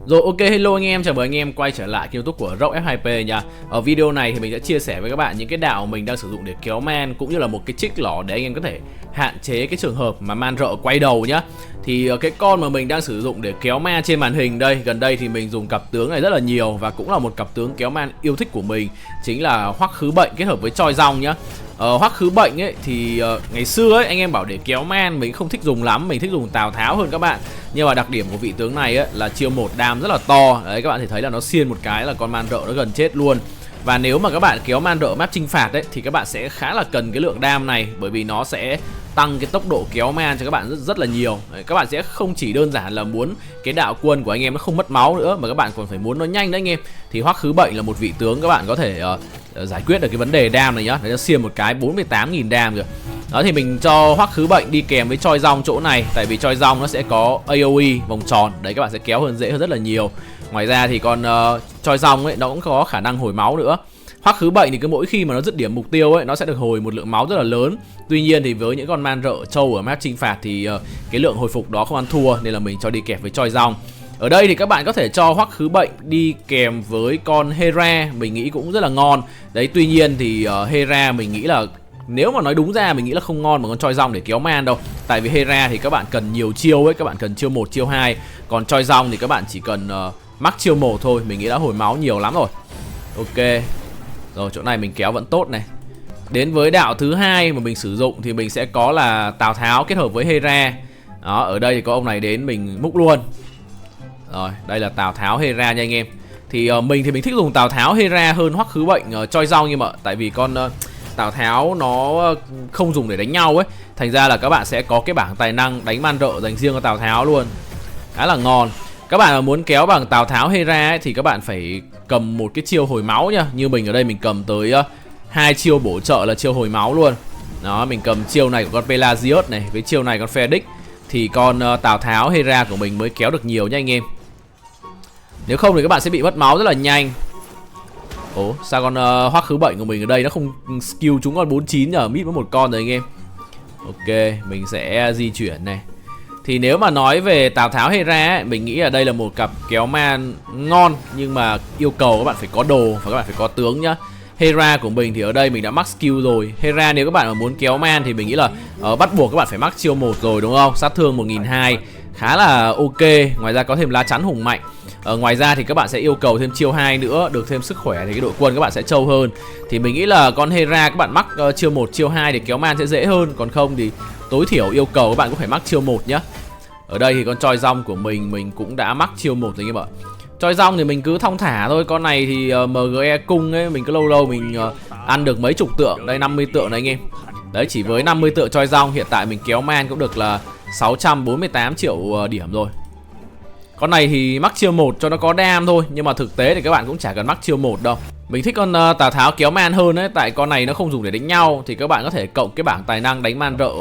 Rồi, ok, hello anh em, chào mừng anh em quay trở lại kênh YouTube của Rock F2P nha. Ở video này thì mình sẽ chia sẻ với các bạn những cái đạo mình đang sử dụng để kéo man, cũng như là một cái trick lỏ để anh em có thể hạn chế cái trường hợp mà man rợ quay đầu nhá. Thì cái con mà mình đang sử dụng để kéo man trên màn hình đây, gần đây thì mình dùng cặp tướng này rất là nhiều, và cũng là một cặp tướng kéo man yêu thích của mình, chính là Hoắc Khứ Bệnh kết hợp với Choi Rong nhá. Hoắc Khứ Bệnh ấy thì ngày xưa ấy anh em bảo để kéo man mình không thích dùng lắm, mình thích dùng Tào Tháo hơn các bạn. Nhưng mà đặc điểm của vị tướng này ấy là chiêu 1 đam rất là to. Đấy, các bạn thể thấy là nó xiên một cái là con man rợ nó gần chết luôn. Và nếu mà các bạn kéo man rợ map chinh phạt ấy thì các bạn sẽ khá là cần cái lượng đam này, bởi vì nó sẽ tăng cái tốc độ kéo man cho các bạn rất là nhiều. Đấy, các bạn sẽ không chỉ đơn giản là muốn cái đạo quân của anh em nó không mất máu nữa, mà các bạn còn phải muốn nó nhanh đấy anh em. Thì Hoắc Khứ Bệnh là một vị tướng các bạn có thể giải quyết được cái vấn đề đam này nhá. Nó xiên một cái 48.000 đam rồi. Đó, thì mình cho Hoắc Khứ Bệnh đi kèm với Choi Rong chỗ này, tại vì Choi Rong nó sẽ có AoE vòng tròn, đấy các bạn sẽ kéo dễ hơn rất là nhiều. Ngoài ra thì còn Choi Rong ấy nó cũng có khả năng hồi máu nữa. Hoắc Khứ Bệnh thì cứ mỗi khi mà nó dứt điểm mục tiêu ấy, nó sẽ được hồi một lượng máu rất là lớn. Tuy nhiên thì với những con man rợ trâu ở map chinh phạt thì cái lượng hồi phục đó không ăn thua, nên là mình cho đi kèm với Choi Rong. Ở đây thì các bạn có thể cho Hoắc Khứ Bệnh đi kèm với con Hera, mình nghĩ cũng rất là ngon. Đấy, tuy nhiên thì Hera mình nghĩ là nếu mà nói đúng ra mình nghĩ là không ngon bằng con Choi Rong để kéo man đâu. Tại vì Hera thì các bạn cần nhiều chiêu ấy, các bạn cần chiêu 1, chiêu 2. Còn Choi Rong thì các bạn chỉ cần mắc chiêu 1 thôi, mình nghĩ đã hồi máu nhiều lắm rồi. Ok. Rồi, chỗ này mình kéo vẫn tốt này. Đến với đạo thứ hai mà mình sử dụng thì mình sẽ có là Tào Tháo kết hợp với Hera. Đó, ở đây thì có ông này đến mình múc luôn. Rồi, đây là Tào Tháo Hera nha anh em. Thì mình thích dùng Tào Tháo Hera hơn Hoắc Khứ Bệnh Choi Rong, nhưng mà tại vì con Tào Tháo nó không dùng để đánh nhau ấy, thành ra là các bạn sẽ có cái bảng tài năng đánh man rợ dành riêng cho Tào Tháo luôn, khá là ngon. Các bạn mà muốn kéo bằng Tào Tháo Hera ấy, thì các bạn phải cầm một cái chiêu hồi máu nha. Như mình ở đây mình cầm tới 2 chiêu bổ trợ là chiêu hồi máu luôn. Đó, mình cầm chiêu này của con Pelagius này với chiêu này con Felix, thì con Tào Tháo Hera của mình mới kéo được nhiều nha anh em. Nếu không thì các bạn sẽ bị mất máu rất là nhanh. Ủa, sao con Hoắc Khứ Bệnh của mình ở đây nó không skill trúng con 49 nhờ, mít với một con rồi anh em. Ok, mình sẽ di chuyển này. Thì nếu mà nói về Tào Tháo Hera ấy, mình nghĩ là đây là một cặp kéo man ngon, nhưng mà yêu cầu các bạn phải có đồ và các bạn phải có tướng nhá. Hera của mình thì ở đây mình đã max skill rồi. Hera nếu các bạn mà muốn kéo man thì mình nghĩ là bắt buộc các bạn phải max chiêu 1 rồi đúng không? Sát thương 1200, khá là ok. Ngoài ra có thêm lá chắn hùng mạnh. Ngoài ra thì các bạn sẽ yêu cầu thêm chiêu 2 nữa, được thêm sức khỏe thì cái đội quân các bạn sẽ trâu hơn. Thì mình nghĩ là con Hera các bạn mắc chiêu 1, chiêu 2 để kéo man sẽ dễ hơn. Còn không thì tối thiểu yêu cầu các bạn cũng phải mắc chiêu 1 nhá. Ở đây thì con Choi Rong của mình cũng đã mắc chiêu 1 rồi anh em ạ. Choi Rong thì mình cứ thong thả thôi. Con này thì MGE cung ấy, mình cứ lâu lâu mình ăn được mấy chục tượng. Đây 50 tượng này anh em. Đấy, chỉ với 50 tượng Choi Rong hiện tại mình kéo man cũng được là 648 triệu điểm rồi. Con này thì mắc chiêu 1 cho nó có đam thôi, nhưng mà thực tế thì các bạn cũng chả cần mắc chiêu 1 đâu. Mình thích con Tào Tháo kéo man hơn ấy, tại con này nó không dùng để đánh nhau. Thì các bạn có thể cộng cái bảng tài năng đánh man rợ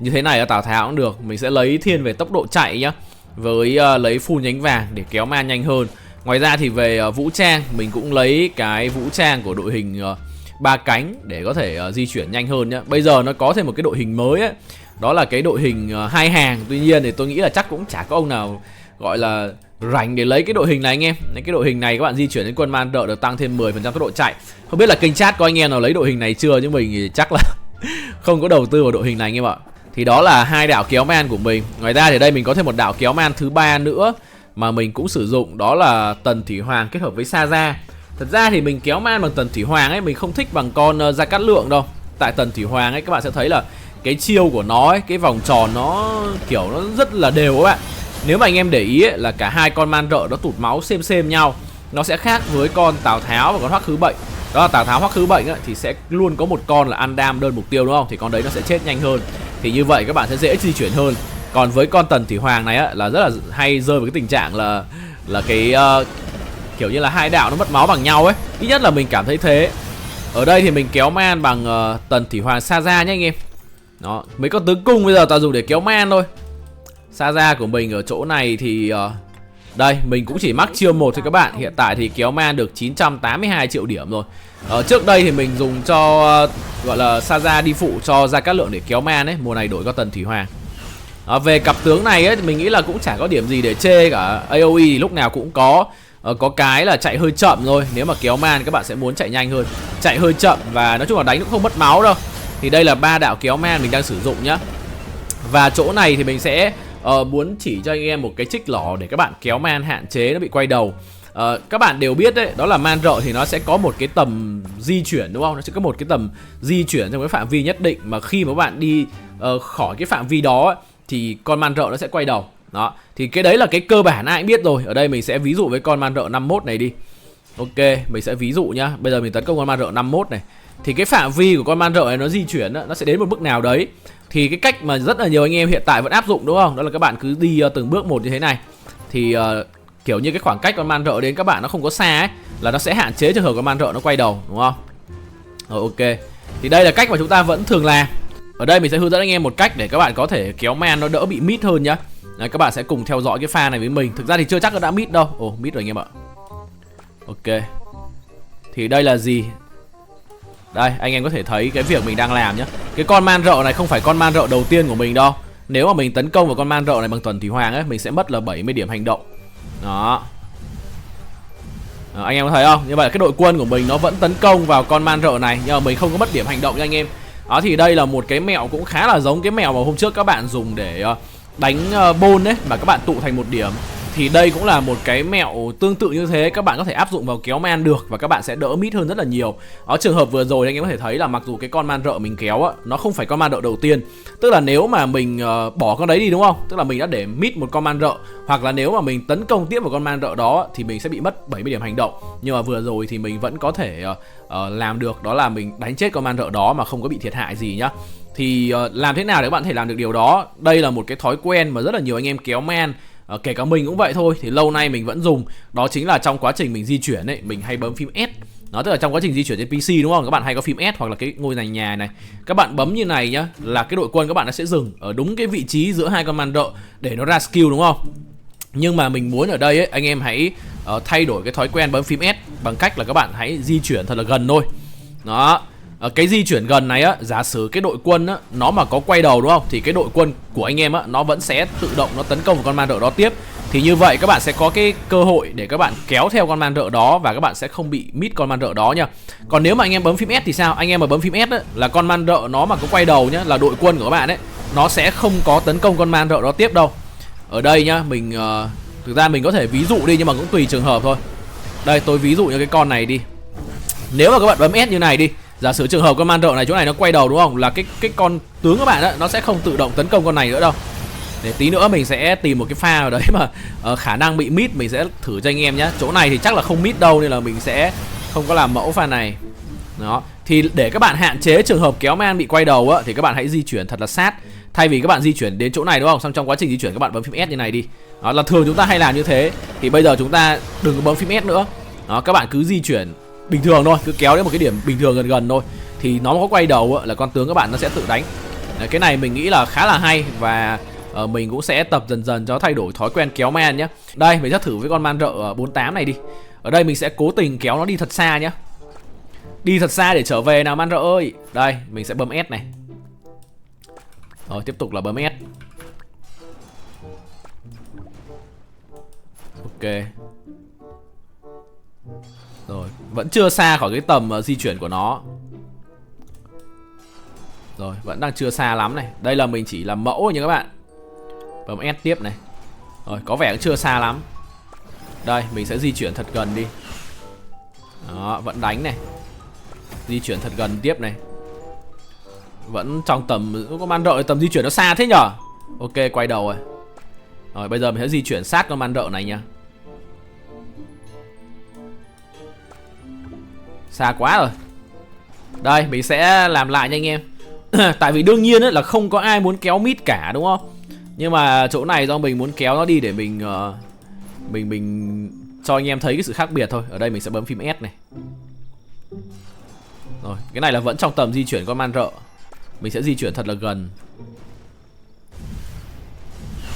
như thế này ở Tào Tháo cũng được. Mình sẽ lấy thiên về tốc độ chạy nhá, với lấy full nhánh vàng để kéo man nhanh hơn. Ngoài ra thì về vũ trang, mình cũng lấy cái vũ trang của đội hình 3 cánh để có thể di chuyển nhanh hơn nhá. Bây giờ nó có thêm một cái đội hình mới ấy, đó là cái đội hình 2 hàng. Tuy nhiên thì tôi nghĩ là chắc cũng chả có ông nào gọi là rảnh để lấy cái đội hình này anh em. Cái đội hình này các bạn di chuyển đến quân man rợ được tăng thêm 10% tốc độ chạy. Không biết là kênh chat có anh em nào lấy đội hình này chưa, nhưng mình thì chắc là không có đầu tư vào đội hình này anh em ạ. Thì đó là hai đạo kéo man của mình. Ngoài ra thì đây mình có thêm một đạo kéo man thứ 3 nữa mà mình cũng sử dụng, đó là Tần Thủy Hoàng kết hợp với Sa Gia. Thật ra thì mình kéo man bằng Tần Thủy Hoàng ấy, mình không thích bằng con Gia Cát Lượng đâu. Tại Tần Thủy Hoàng ấy các bạn sẽ thấy là cái chiêu của nó ấy, cái vòng tròn nó kiểu nó rất là đều các bạn. Nếu mà anh em để ý ấy, là cả hai con man rợ nó tụt máu xem nhau. Nó sẽ khác với con Tào Tháo và con Hoắc Khứ Bệnh. Đó là Tào Tháo Hoắc Khứ Bệnh ấy, thì sẽ luôn có một con là ăn đam đơn mục tiêu đúng không? Thì con đấy nó sẽ chết nhanh hơn. Thì như vậy các bạn sẽ dễ di chuyển hơn. Còn với con Tần Thủy Hoàng này á, là rất là hay rơi vào cái tình trạng là cái kiểu như là hai đạo nó mất máu bằng nhau ấy. Ít nhất là mình cảm thấy thế. Ở đây thì mình kéo man bằng Tần Thủy Hoàng Sa Gia nhé anh em. Đó, mấy con tướng cung bây giờ toàn dùng để kéo man thôi. Sa Gia của mình ở chỗ này thì đây mình cũng chỉ mắc chiêu 1 thôi các bạn. Hiện tại thì kéo man được 982 triệu điểm rồi. Trước đây thì mình dùng cho gọi là Sa Gia đi phụ cho Gia Cát Lượng để kéo man ấy. Mùa này đổi có Tần Thủy Hoàng. Về cặp tướng này ấy, thì mình nghĩ là cũng chả có điểm gì để chê cả. AoE thì lúc nào cũng có cái là chạy hơi chậm thôi. Nếu mà kéo man các bạn sẽ muốn chạy nhanh hơn, chạy hơi chậm và nói chung là đánh cũng không mất máu đâu. Thì đây là 3 đạo kéo man mình đang sử dụng nhá. Và chỗ này thì mình sẽ muốn chỉ cho anh em một cái trích lỏ để các bạn kéo man hạn chế nó bị quay đầu. Các bạn đều biết đấy, đó là man rợ thì nó sẽ có một cái tầm di chuyển đúng không? Nó sẽ có một cái tầm di chuyển trong cái phạm vi nhất định, mà khi mà các bạn đi khỏi cái phạm vi đó ấy, thì con man rợ nó sẽ quay đầu. Đó, thì cái đấy là cái cơ bản ai cũng biết rồi. Ở đây mình sẽ ví dụ với con man rợ 51 này đi. Ok, mình sẽ ví dụ nhá. Bây giờ mình tấn công con man rợ 51 này. Thì cái phạm vi của con man rợ này nó di chuyển đó, nó sẽ đến một mức nào đấy. Thì cái cách mà rất là nhiều anh em hiện tại vẫn áp dụng đúng không? Đó là các bạn cứ đi từng bước một như thế này. Thì kiểu như cái khoảng cách con man rợ đến các bạn nó không có xa ấy, là nó sẽ hạn chế trường hợp con man rợ nó quay đầu đúng không? Ok. Thì đây là cách mà chúng ta vẫn thường làm. Ở đây mình sẽ hướng dẫn anh em một cách để các bạn có thể kéo man nó đỡ bị mít hơn nhá. Đấy, các bạn sẽ cùng theo dõi cái pha này với mình. Thực ra thì chưa chắc nó đã mít đâu. Ồ, mít rồi anh em ạ. Ok. Thì đây là gì? Đây, anh em có thể thấy cái việc mình đang làm nhá. Cái con man rợ này không phải con man rợ đầu tiên của mình đâu. Nếu mà mình tấn công vào con man rợ này bằng tuần thủy hoàng ấy, mình sẽ mất là 70 điểm hành động. Đó. Anh em có thấy không? Như vậy cái đội quân của mình nó vẫn tấn công vào con man rợ này, nhưng mà mình không có mất điểm hành động nha anh em. Đó, thì đây là một cái mẹo cũng khá là giống cái mẹo mà hôm trước các bạn dùng để đánh bôn đấy, mà các bạn tụ thành một điểm. Thì đây cũng là một cái mẹo tương tự như thế, các bạn có thể áp dụng vào kéo man được và các bạn sẽ đỡ mít hơn rất là nhiều. Ở trường hợp vừa rồi anh em có thể thấy là mặc dù cái con man rợ mình kéo á, nó không phải con man rợ đầu tiên. Tức là nếu mà mình bỏ con đấy đi đúng không? Tức là mình đã để mít một con man rợ, hoặc là nếu mà mình tấn công tiếp vào con man rợ đó thì mình sẽ bị mất 70 điểm hành động. Nhưng mà vừa rồi thì mình vẫn có thể làm được, đó là mình đánh chết con man rợ đó mà không có bị thiệt hại gì nhá. Thì làm thế nào để các bạn có thể làm được điều đó? Đây là một cái thói quen mà rất là nhiều anh em kéo man, kể cả mình cũng vậy thôi, thì lâu nay mình vẫn dùng. Đó chính là trong quá trình mình di chuyển ấy, mình hay bấm phím S. Nó tức là trong quá trình di chuyển trên PC đúng không? Các bạn hay có phím S hoặc là cái ngôi nành nhà này. Các bạn bấm như này nhá, là cái đội quân các bạn nó sẽ dừng ở đúng cái vị trí giữa hai con man rợ để nó ra skill đúng không? Nhưng mà mình muốn ở đây ấy, anh em hãy thay đổi cái thói quen bấm phím S bằng cách là các bạn hãy di chuyển thật là gần thôi. Đó. Cái di chuyển gần này á, giả sử cái đội quân á, nó mà có quay đầu đúng không? Thì cái đội quân của anh em á, nó vẫn sẽ tự động nó tấn công vào con man rợ đó tiếp. Thì như vậy các bạn sẽ có cái cơ hội để các bạn kéo theo con man rợ đó và các bạn sẽ không bị mít con man rợ đó nha. Còn nếu mà anh em bấm phím S thì sao? Anh em mà bấm phím S á, là con man rợ nó mà có quay đầu nhá, là đội quân của các bạn ấy, nó sẽ không có tấn công con man rợ đó tiếp đâu. Ở đây nhá, mình thực ra mình có thể ví dụ đi nhưng mà cũng tùy trường hợp thôi. Đây, tôi ví dụ như cái con này đi. Nếu mà các bạn bấm S như này đi, giả sử trường hợp con man rợ này chỗ này nó quay đầu đúng không? Là cái con tướng các bạn á, nó sẽ không tự động tấn công con này nữa đâu. Để tí nữa mình sẽ tìm một cái pha nào đấy mà khả năng bị mít, mình sẽ thử cho anh em nhé. Chỗ này thì chắc là không mít đâu nên là mình sẽ không có làm mẫu pha này. Đó. Thì để các bạn hạn chế trường hợp kéo man bị quay đầu á, thì các bạn hãy di chuyển thật là sát. Thay vì các bạn di chuyển đến chỗ này đúng không? Xong trong quá trình di chuyển các bạn bấm phím S như này đi. Đó là thường chúng ta hay làm như thế. Thì bây giờ chúng ta đừng có bấm phím S nữa. Đó, các bạn cứ di chuyển bình thường thôi, cứ kéo đến một cái điểm bình thường gần gần thôi. Thì nó có quay đầu á, là con tướng các bạn nó sẽ tự đánh. Đấy, cái này mình nghĩ là khá là hay và mình cũng sẽ tập dần dần cho thay đổi thói quen kéo man nhé. Đây, mình sẽ thử với con man rợ 48 này đi. Ở đây mình sẽ cố tình kéo nó đi thật xa nhé. Đi thật xa để trở về nào man rợ ơi. Đây, mình sẽ bấm S này. Rồi, tiếp tục là bấm S. Ok. Rồi, vẫn chưa xa khỏi cái tầm di chuyển của nó. Rồi, vẫn đang chưa xa lắm này. Đây là mình chỉ làm mẫu nha các bạn. Bấm S tiếp này. Rồi, có vẻ cũng chưa xa lắm. Đây, mình sẽ di chuyển thật gần đi. Đó, vẫn đánh này. Di chuyển thật gần tiếp này. Vẫn trong tầm, có man rợ tầm di chuyển nó xa thế nhở. Ok, quay đầu rồi. Rồi, bây giờ mình sẽ di chuyển sát con man rợ này nha. Xa quá rồi. Đây, mình sẽ làm lại nha anh em. Tại vì đương nhiên ấy, là không có ai muốn kéo mít cả đúng không? Nhưng mà chỗ này do mình muốn kéo nó đi để mình cho anh em thấy cái sự khác biệt thôi. Ở đây mình sẽ bấm phím S này. Rồi, cái này là vẫn trong tầm di chuyển con man rợ. Mình sẽ di chuyển thật là gần.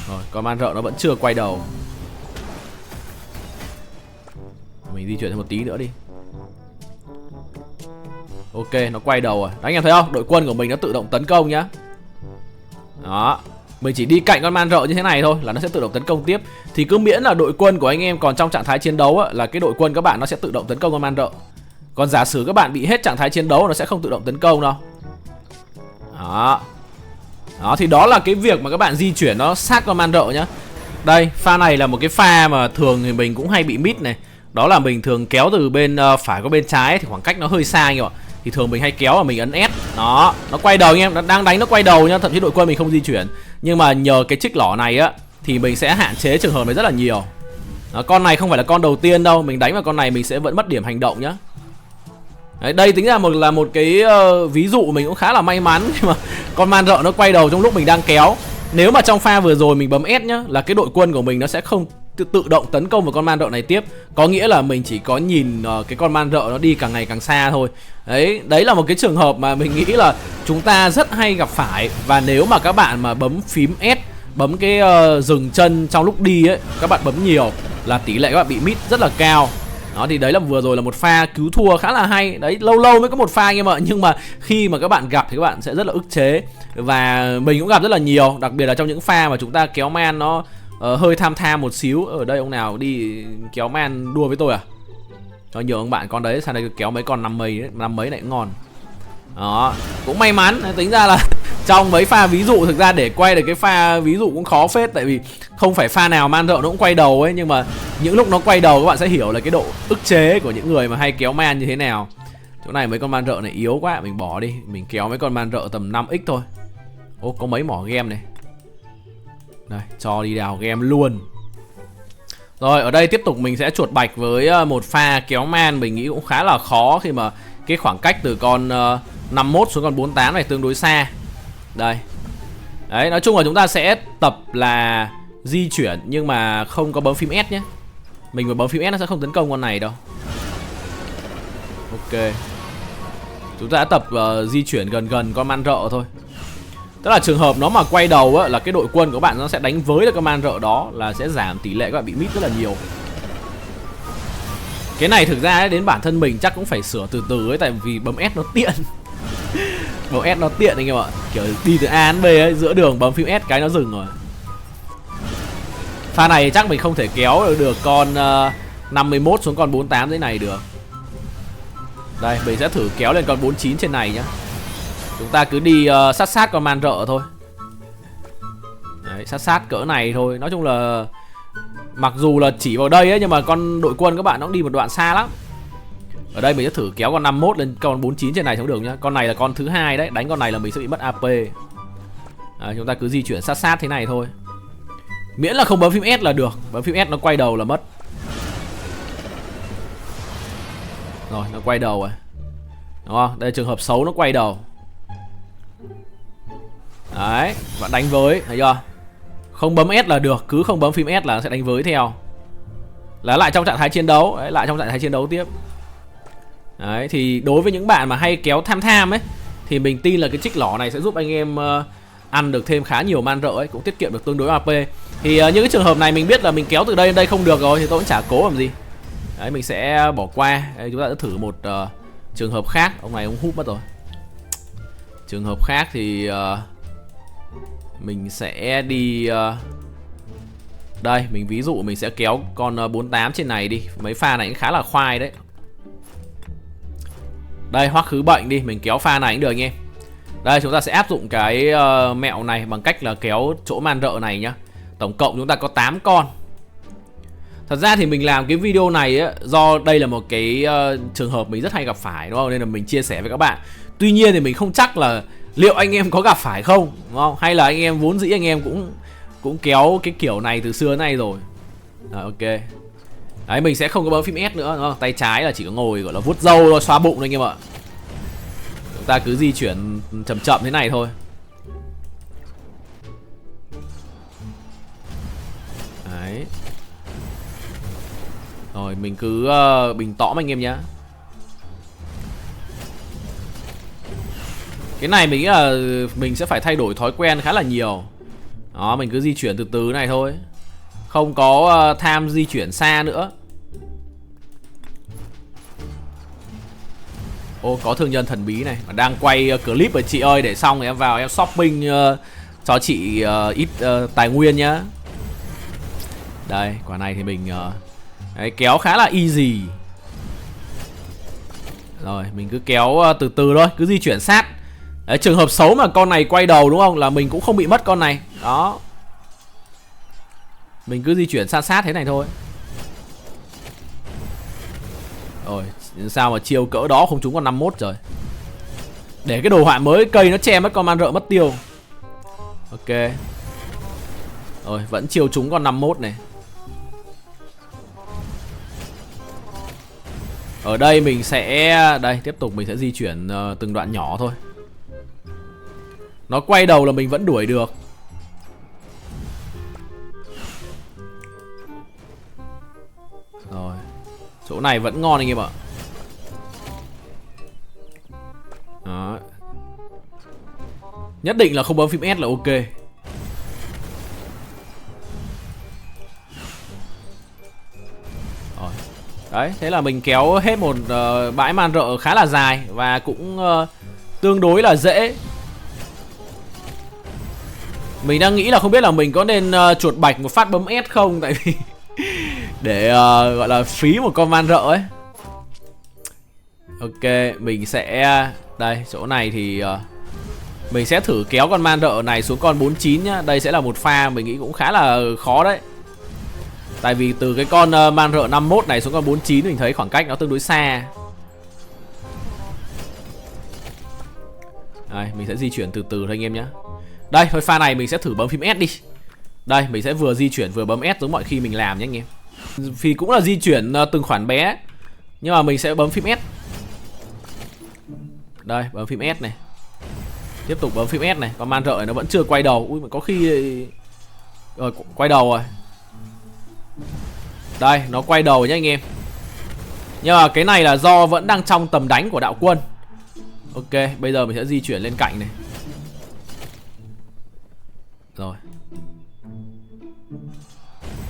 Rồi, con man rợ nó vẫn chưa quay đầu. Mình di chuyển thêm một tí nữa đi. Ok, nó quay đầu rồi. Đấy, anh em thấy không? Đội quân của mình nó tự động tấn công nhá. Đó. Mình chỉ đi cạnh con man rợ như thế này thôi là nó sẽ tự động tấn công tiếp. Thì cứ miễn là đội quân của anh em còn trong trạng thái chiến đấu á, là cái đội quân các bạn nó sẽ tự động tấn công con man rợ. Còn giả sử các bạn bị hết trạng thái chiến đấu nó sẽ không tự động tấn công đâu. Đó. Đó thì đó là cái việc mà các bạn di chuyển nó sát con man rợ nhá. Đây, pha này là một cái pha mà thường thì mình cũng hay bị miss này. Đó là mình thường kéo từ bên phải qua bên trái thì khoảng cách nó hơi xa anh em ạ. Thì thường mình hay kéo và mình ấn S. Đó, nó quay đầu anh em, nó đang đánh nó quay đầu nhá, thậm chí đội quân mình không di chuyển. Nhưng mà nhờ cái trích lỏ này á thì mình sẽ hạn chế trường hợp này rất là nhiều. Đó, con này không phải là con đầu tiên đâu, mình đánh vào con này mình sẽ vẫn mất điểm hành động nhá. Đấy, đây tính ra là một cái ví dụ mình cũng khá là may mắn khi mà con man rợ nó quay đầu trong lúc mình đang kéo. Nếu mà trong pha vừa rồi mình bấm S nhá, là cái đội quân của mình nó sẽ không tự động tấn công vào con man rợ này tiếp. Có nghĩa là mình chỉ có nhìn cái con man rợ nó đi càng ngày càng xa thôi. Đấy là một cái trường hợp mà mình nghĩ là chúng ta rất hay gặp phải. Và nếu mà các bạn mà bấm phím S, bấm cái dừng chân trong lúc đi ấy, các bạn bấm nhiều là tỷ lệ các bạn bị miss rất là cao. Đó thì đấy là vừa rồi là một pha cứu thua khá là hay. Đấy, lâu lâu mới có một pha anh em ạ. Nhưng mà khi mà các bạn gặp thì các bạn sẽ rất là ức chế. Và mình cũng gặp rất là nhiều. Đặc biệt là trong những pha mà chúng ta kéo man nó hơi tham một xíu. Ở đây ông nào đi kéo man đua với tôi à? Cho nhiều ông bạn con đấy sang đây kéo mấy con năm mấy này cũng ngon. Đó, cũng may mắn. Tính ra là trong mấy pha ví dụ thực ra để quay được cái pha ví dụ cũng khó phết. Tại vì không phải pha nào man rợ nó cũng quay đầu ấy. Nhưng mà những lúc nó quay đầu các bạn sẽ hiểu là cái độ ức chế của những người mà hay kéo man như thế nào. Chỗ này mấy con man rợ này yếu quá, mình bỏ đi. Mình kéo mấy con man rợ tầm 5x thôi. Ô, có mấy mỏ game này. Đây, cho đi đào game luôn. Rồi, ở đây tiếp tục mình sẽ chuột bạch với một pha kéo man. Mình nghĩ cũng khá là khó khi mà cái khoảng cách từ con 51 xuống con 48 này tương đối xa. Đây. Đấy, nói chung là chúng ta sẽ tập là di chuyển nhưng mà không có bấm phím S nhé. Mình mà bấm phím S nó sẽ không tấn công con này đâu. Ok. Chúng ta đã tập di chuyển gần con man rợ thôi. Tức là trường hợp nó mà quay đầu á, là cái đội quân của bạn nó sẽ đánh với được con man rợ đó, là sẽ giảm tỷ lệ các bạn bị miss rất là nhiều. Cái này thực ra ấy, đến bản thân mình chắc cũng phải sửa từ từ ấy. Tại vì bấm S nó tiện. Bấm S nó tiện anh em ạ. Kiểu đi từ A đến B ấy, giữa đường bấm phím S cái nó dừng rồi. Pha này chắc mình không thể kéo được con 51 xuống con 48 thế này được. Đây, mình sẽ thử kéo lên con 49 trên này nhá. Chúng ta cứ đi sát con man rợ thôi. Đấy, sát cỡ này thôi. Nói chung là mặc dù là chỉ vào đây ấy, nhưng mà con đội quân các bạn nó cũng đi một đoạn xa lắm. Ở đây mình sẽ thử kéo con 51 lên con 49 trên này không được nhá. Con này là con thứ hai đấy, đánh con này là mình sẽ bị mất AP. Đấy, chúng ta cứ di chuyển sát thế này thôi. Miễn là không bấm phím S là được. Bấm phím S nó quay đầu là mất. Rồi, nó quay đầu rồi. Đúng không? Đây là trường hợp xấu nó quay đầu. Đấy, bạn đánh với, thấy chưa? Không bấm S là được, cứ không bấm phím S là nó sẽ đánh với theo. Là lại trong trạng thái chiến đấu. Đấy, lại trong trạng thái chiến đấu tiếp. Đấy, thì đối với những bạn mà hay kéo tham ấy, thì mình tin là cái trích lỏ này sẽ giúp anh em ăn được thêm khá nhiều man rợ ấy, cũng tiết kiệm được tương đối AP. Thì những cái trường hợp này mình biết là mình kéo từ đây đến đây không được rồi thì tôi cũng chả cố làm gì. Đấy, mình sẽ bỏ qua. Đây, chúng ta sẽ thử một trường hợp khác. Ông này ông hút mất rồi. Trường hợp khác thì mình sẽ đi đây, mình ví dụ mình sẽ kéo con 48 trên này đi. Mấy pha này cũng khá là khoai đấy. Đây, hoắc khứ bệnh đi, mình kéo pha này cũng được anh em. Đây, chúng ta sẽ áp dụng cái mẹo này bằng cách là kéo chỗ man rợ này nhá. Tổng cộng chúng ta có 8 con. Thật ra thì mình làm cái video này ấy, do đây là một cái trường hợp mình rất hay gặp phải, đúng không? Nên là mình chia sẻ với các bạn. Tuy nhiên thì mình không chắc là liệu anh em có gặp phải không, đúng không? Hay là anh em vốn dĩ anh em cũng kéo cái kiểu này từ xưa nay rồi. Rồi, ok. Đấy, mình sẽ không có bấm phím S nữa, đúng không? Tay trái là chỉ có ngồi gọi là vuốt râu thôi, xoa bụng thôi anh em ạ. Chúng ta cứ di chuyển chậm chậm thế này thôi. Đấy. Rồi, mình cứ bình tõm anh em nhá. Cái này mình nghĩ là mình sẽ phải thay đổi thói quen khá là nhiều. Đó, mình cứ di chuyển từ từ này thôi. Không có tham di chuyển xa nữa. Ô, có thương nhân thần bí này mà đang quay clip rồi chị ơi. Để xong thì em vào em shopping cho chị ít tài nguyên nhá. Đây, quả này thì mình đấy, kéo khá là easy. Rồi, mình cứ kéo từ từ thôi, cứ di chuyển sát. Đấy, trường hợp xấu mà con này quay đầu đúng không, là mình cũng không bị mất con này. Đó. Mình cứ di chuyển sát sát thế này thôi. Rồi, sao mà chiêu cỡ đó không trúng con 51 rồi. Để cái đồ họa mới cây nó che mất con man rợ mất tiêu. Ok. Rồi, vẫn chiêu trúng con 51 này. Ở đây mình sẽ... Đây, tiếp tục mình sẽ di chuyển từng đoạn nhỏ thôi. Nó quay đầu là mình vẫn đuổi được. Rồi. Chỗ này vẫn ngon anh em ạ. Đó. Nhất định là không bấm phím S là ok. Rồi. Đấy, thế là mình kéo hết một bãi man rợ khá là dài. Và cũng tương đối là dễ. Mình đang nghĩ là không biết là mình có nên chuột bạch một phát bấm S không. Tại vì để gọi là phí một con man rợ ấy. Ok, mình sẽ... Đây, chỗ này thì mình sẽ thử kéo con man rợ này xuống con 49 nhá. Đây sẽ là một pha mình nghĩ cũng khá là khó đấy. Tại vì từ cái con man rợ 51 này xuống con 49 mình thấy khoảng cách nó tương đối xa. Đây, mình sẽ di chuyển từ từ thôi anh em nhé. Đây, thôi pha này mình sẽ thử bấm phím S đi. Đây, mình sẽ vừa di chuyển vừa bấm S giống mọi khi mình làm nhé anh em. Vì cũng là di chuyển từng khoản bé. Nhưng mà mình sẽ bấm phím S. Đây, bấm phím S này. Tiếp tục bấm phím S này. Còn man rợ này nó vẫn chưa quay đầu. Ui, mà có khi... Rồi, quay đầu rồi. Đây, nó quay đầu nhé anh em. Nhưng mà cái này là do vẫn đang trong tầm đánh của đạo quân. Ok, bây giờ mình sẽ di chuyển lên cạnh này. Rồi.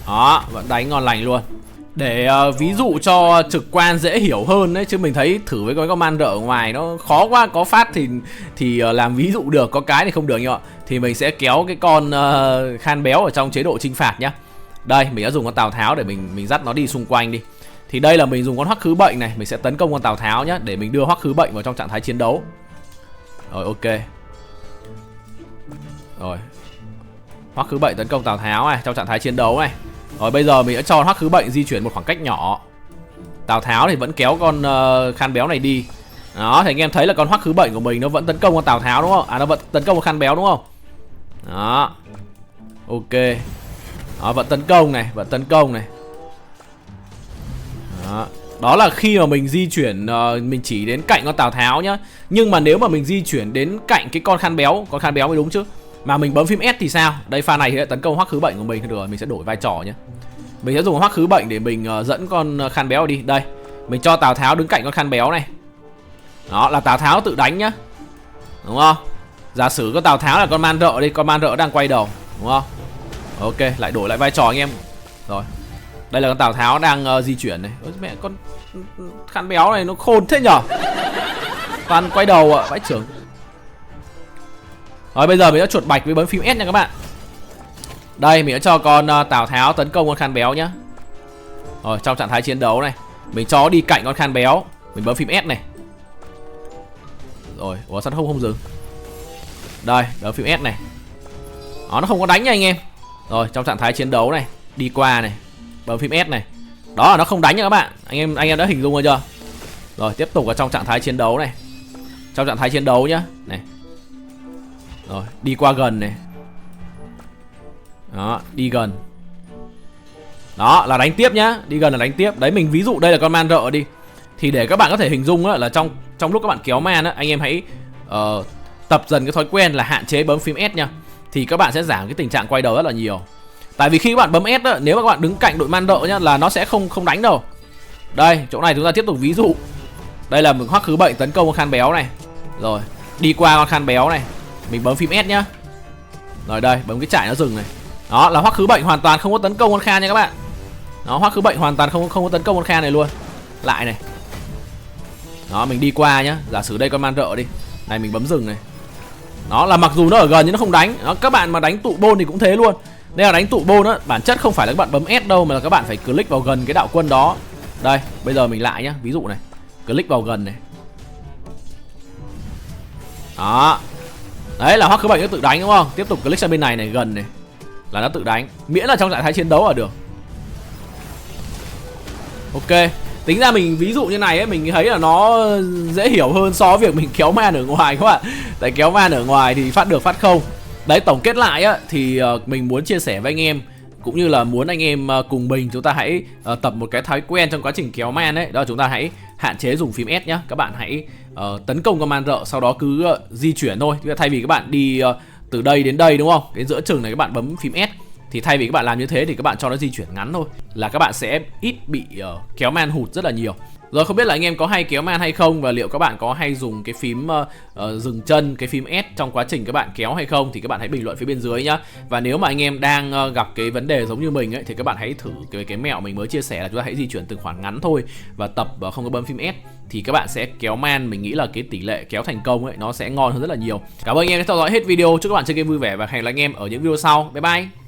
Đó, vẫn đánh ngon lành luôn. Để ví dụ cho trực quan dễ hiểu hơn đấy. Chứ mình thấy thử với con man rợ ở ngoài nó khó quá. Có phát thì làm ví dụ được, có cái thì không được nhá. Thì mình sẽ kéo cái con khan béo ở trong chế độ chinh phạt nhá. Đây, mình đã dùng con Tào Tháo để mình dắt nó đi xung quanh đi. Thì đây là mình dùng con Hoắc Khứ Bệnh này. Mình sẽ tấn công con Tào Tháo nhá. Để mình đưa Hoắc Khứ Bệnh vào trong trạng thái chiến đấu. Rồi, ok. Rồi, Hoắc Khứ Bệnh tấn công Tào Tháo này, trong trạng thái chiến đấu này. Rồi bây giờ mình đã cho Hoắc Khứ Bệnh di chuyển một khoảng cách nhỏ. Tào Tháo thì vẫn kéo con khan béo này đi. Đó, thì anh em thấy là con Hoắc Khứ Bệnh của mình nó vẫn tấn công con Tào Tháo đúng không? À, nó vẫn tấn công con khan béo đúng không? Đó. Ok. Đó, vẫn tấn công này, vẫn tấn công này. Đó. Đó là khi mà mình di chuyển mình chỉ đến cạnh con Tào Tháo nhá. Nhưng mà nếu mà mình di chuyển đến cạnh cái con khan béo mới đúng chứ. Mà mình bấm phím S thì sao? Đây, pha này thì lại tấn công Hoắc Khứ Bệnh của mình. Được rồi, mình sẽ đổi vai trò nhé. Mình sẽ dùng Hoắc Khứ Bệnh để mình dẫn con khan béo đi. Đây, mình cho Tào Tháo đứng cạnh con khan béo này. Đó, là Tào Tháo tự đánh nhá. Đúng không? Giả sử con Tào Tháo là con man rợ đi. Con man rợ đang quay đầu. Đúng không? Ok, lại đổi lại vai trò anh em. Rồi, đây là con Tào Tháo đang di chuyển này. Ôi, mẹ, con khan béo này nó khôn thế nhở. Toàn quay đầu ạ, vãi trưởng. Rồi bây giờ mình đã chuột bạch với bấm phím S nha các bạn. Đây, mình đã cho con Tào Tháo tấn công con khan béo nhá. Rồi, trong trạng thái chiến đấu này, mình cho đi cạnh con khan béo. Mình bấm phím S này. Rồi, ủa sao nó không dừng. Đây, bấm phím S này. Đó, nó không có đánh nha anh em. Rồi, trong trạng thái chiến đấu này, đi qua này, bấm phím S này. Đó là nó không đánh nha các bạn. Anh em đã hình dung rồi chưa? Rồi, tiếp tục ở trong trạng thái chiến đấu này. Trong trạng thái chiến đấu nhá. Này. Rồi, đi qua gần này. Đó, đi gần. Đó, là đánh tiếp nhá. Đi gần là đánh tiếp. Đấy, mình ví dụ đây là con man rợ đi. Thì để các bạn có thể hình dung á, là trong lúc các bạn kéo man á, anh em hãy tập dần cái thói quen là hạn chế bấm phím S nha. Thì các bạn sẽ giảm cái tình trạng quay đầu rất là nhiều. Tại vì khi các bạn bấm S á, nếu mà các bạn đứng cạnh đội man rợ nhá, là nó sẽ không đánh đâu. Đây, chỗ này chúng ta tiếp tục ví dụ. Đây là mình Hoắc Khứ Bệnh tấn công con khan béo này. Rồi, đi qua con khan béo này. Mình bấm phím S nhá. Rồi đây, bấm cái chải nó dừng này. Đó, là Hoắc Khứ Bệnh hoàn toàn không có tấn công con khan nha các bạn. Đó, Hoắc Khứ Bệnh hoàn toàn không có tấn công con khan này luôn. Lại này. Đó, mình đi qua nhá. Giả sử đây con man rợ đi. Này, mình bấm dừng này. Đó là mặc dù nó ở gần nhưng nó không đánh. Đó, các bạn mà đánh tụ bôn thì cũng thế luôn. Đây là đánh tụ bôn á, bản chất không phải là các bạn bấm S đâu, mà là các bạn phải click vào gần cái đạo quân đó. Đây, bây giờ mình lại nhá, ví dụ này, click vào gần này. Đó. Đấy là Hoắc Khứ Bệnh nó tự đánh đúng không? Tiếp tục click sang bên này này, gần này, là nó tự đánh, miễn là trong trạng thái chiến đấu là được. Ok. Tính ra mình ví dụ như này ấy, mình thấy là nó dễ hiểu hơn so với việc mình kéo man ở ngoài các bạn. Tại kéo man ở ngoài thì phát được phát không. Đấy, tổng kết lại á, thì mình muốn chia sẻ với anh em, cũng như là muốn anh em cùng mình chúng ta hãy tập một cái thói quen trong quá trình kéo man ấy. Đó là chúng ta hãy hạn chế dùng phím S nhá. Các bạn hãy tấn công con man rợ, sau đó cứ di chuyển thôi. Thay vì các bạn đi từ đây đến đây đúng không, đến giữa chừng này các bạn bấm phím S, thì thay vì các bạn làm như thế thì các bạn cho nó di chuyển ngắn thôi, là các bạn sẽ ít bị kéo man hụt rất là nhiều. Rồi không biết là anh em có hay kéo man hay không, và liệu các bạn có hay dùng cái phím dừng chân, cái phím S trong quá trình các bạn kéo hay không, thì các bạn hãy bình luận phía bên dưới nhá. Và nếu mà anh em đang gặp cái vấn đề giống như mình ấy, thì các bạn hãy thử cái mẹo mình mới chia sẻ là chúng ta hãy di chuyển từng khoảng ngắn thôi và tập không có bấm phím S, thì các bạn sẽ kéo man, mình nghĩ là cái tỷ lệ kéo thành công ấy nó sẽ ngon hơn rất là nhiều. Cảm ơn anh em đã theo dõi hết video, chúc các bạn chơi game vui vẻ và hẹn gặp lại anh em ở những video sau. Bye bye.